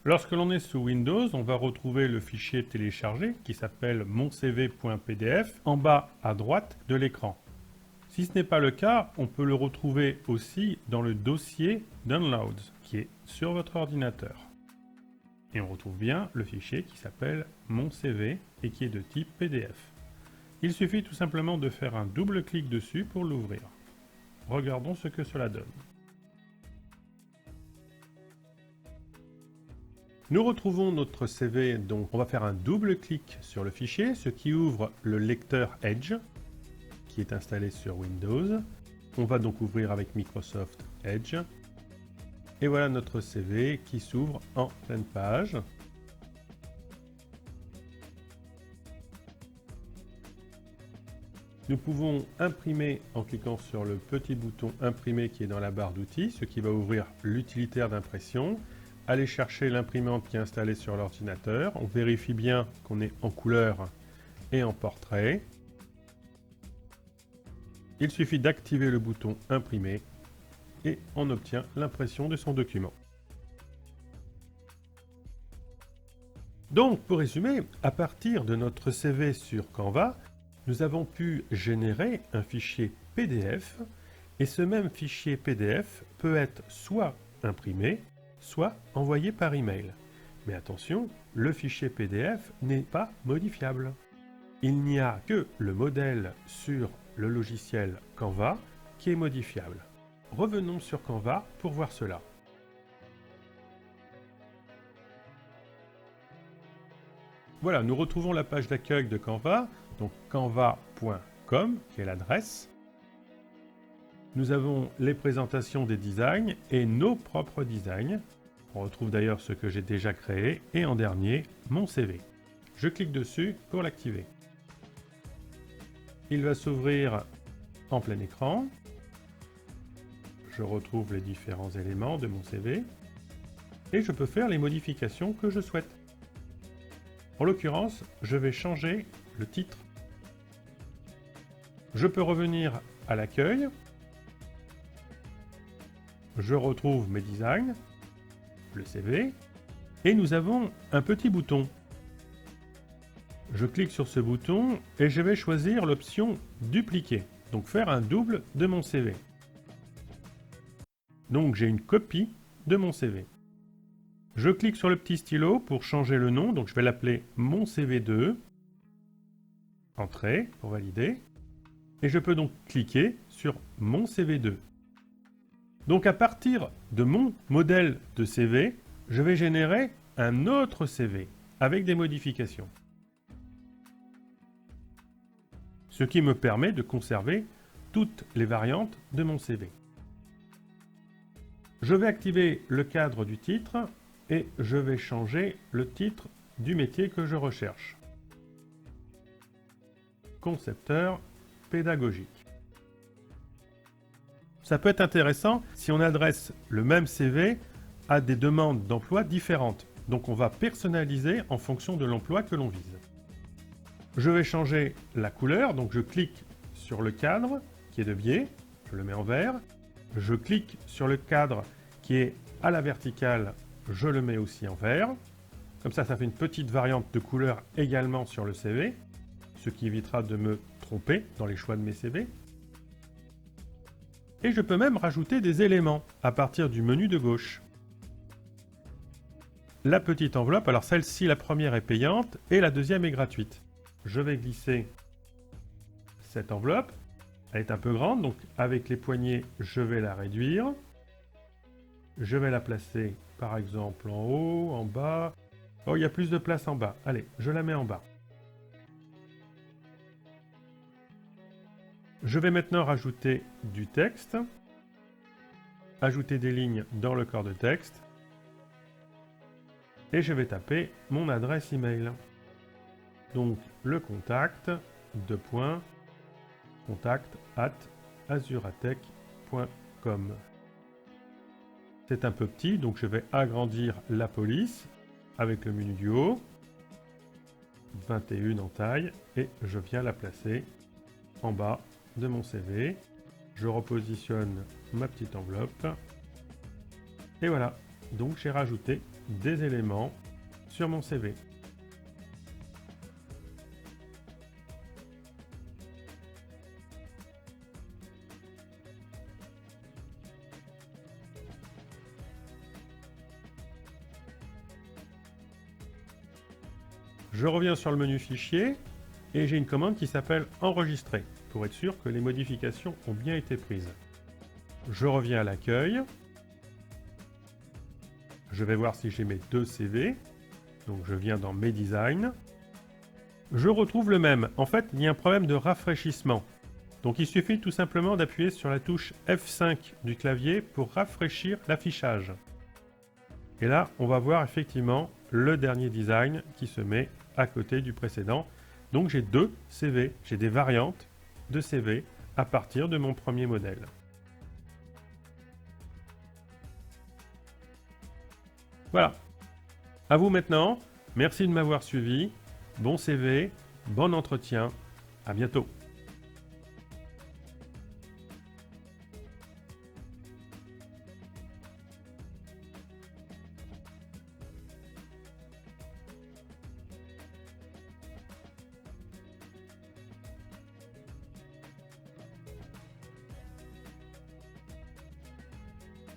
Lorsque l'on est sous Windows, on va retrouver le fichier téléchargé qui s'appelle moncv.pdf en bas à droite de l'écran. Si ce n'est pas le cas, on peut le retrouver aussi dans le dossier Downloads qui est sur votre ordinateur. Et on retrouve bien le fichier qui s'appelle moncv et qui est de type PDF. Il suffit tout simplement de faire un double clic dessus pour l'ouvrir. Regardons ce que cela donne. Nous retrouvons notre CV, donc on va faire un double clic sur le fichier, ce qui ouvre le lecteur Edge qui est installé sur Windows. On va donc ouvrir avec Microsoft Edge. Et voilà notre CV qui s'ouvre en pleine page. Nous pouvons imprimer en cliquant sur le petit bouton imprimer qui est dans la barre d'outils, ce qui va ouvrir l'utilitaire d'impression. Aller chercher l'imprimante qui est installée sur l'ordinateur. On vérifie bien qu'on est en couleur et en portrait. Il suffit d'activer le bouton imprimer et on obtient l'impression de son document. Donc, pour résumer, à partir de notre CV sur Canva, nous avons pu générer un fichier PDF et ce même fichier PDF peut être soit imprimé, soit envoyé par email. Mais attention, le fichier PDF n'est pas modifiable. Il n'y a que le modèle sur le logiciel Canva qui est modifiable. Revenons sur Canva pour voir cela. Voilà, nous retrouvons la page d'accueil de Canva, donc canva.com qui est l'adresse. Nous avons les présentations des designs et nos propres designs. On retrouve d'ailleurs ce que j'ai déjà créé. Et en dernier, mon CV. Je clique dessus pour l'activer. Il va s'ouvrir en plein écran. Je retrouve les différents éléments de mon CV. Et je peux faire les modifications que je souhaite. En l'occurrence, je vais changer le titre. Je peux revenir à l'accueil. Je retrouve mes designs, le CV, et nous avons un petit bouton. Je clique sur ce bouton et je vais choisir l'option dupliquer, donc faire un double de mon CV. Donc j'ai une copie de mon CV. Je clique sur le petit stylo pour changer le nom, donc je vais l'appeler mon CV2, entrée pour valider, et je peux donc cliquer sur mon CV2. Donc à partir de mon modèle de CV, je vais générer un autre CV avec des modifications. Ce qui me permet de conserver toutes les variantes de mon CV. Je vais activer le cadre du titre et je vais changer le titre du métier que je recherche. Concepteur pédagogique. Ça peut être intéressant si on adresse le même CV à des demandes d'emploi différentes. Donc on va personnaliser en fonction de l'emploi que l'on vise. Je vais changer la couleur, donc je clique sur le cadre qui est de biais, je le mets en vert. Je clique sur le cadre qui est à la verticale, je le mets aussi en vert. Comme ça fait une petite variante de couleur également sur le CV, ce qui évitera de me tromper dans les choix de mes CV. Et je peux même rajouter des éléments à partir du menu de gauche. La petite enveloppe, alors celle-ci, la première est payante et la deuxième est gratuite. Je vais glisser cette enveloppe. Elle est un peu grande, donc avec les poignets, je vais la réduire. Je vais la placer par exemple en haut, en bas. Oh, il y a plus de place en bas. Allez, je la mets en bas. Je vais maintenant rajouter du texte, ajouter des lignes dans le corps de texte, et je vais taper mon adresse email. Donc le contact, contact@azuratech.com. C'est un peu petit, donc je vais agrandir la police avec le menu du haut, 21 en taille, et je viens la placer en bas de mon CV. Je repositionne ma petite enveloppe. Et voilà, Donc j'ai rajouté des éléments sur mon CV. Je reviens sur le menu fichier et j'ai une commande qui s'appelle enregistrer pour être sûr que les modifications ont bien été prises. Je reviens à l'accueil. Je vais voir si j'ai mes deux CV. Donc je viens dans mes designs. Je retrouve le même. En fait, il y a un problème de rafraîchissement. Donc il suffit tout simplement d'appuyer sur la touche F5 du clavier pour rafraîchir l'affichage. Et là, on va voir effectivement le dernier design qui se met à côté du précédent. Donc j'ai deux CV, j'ai des variantes de CV à partir de mon premier modèle. Voilà. À vous maintenant. Merci de m'avoir suivi. Bon CV, bon entretien. À bientôt.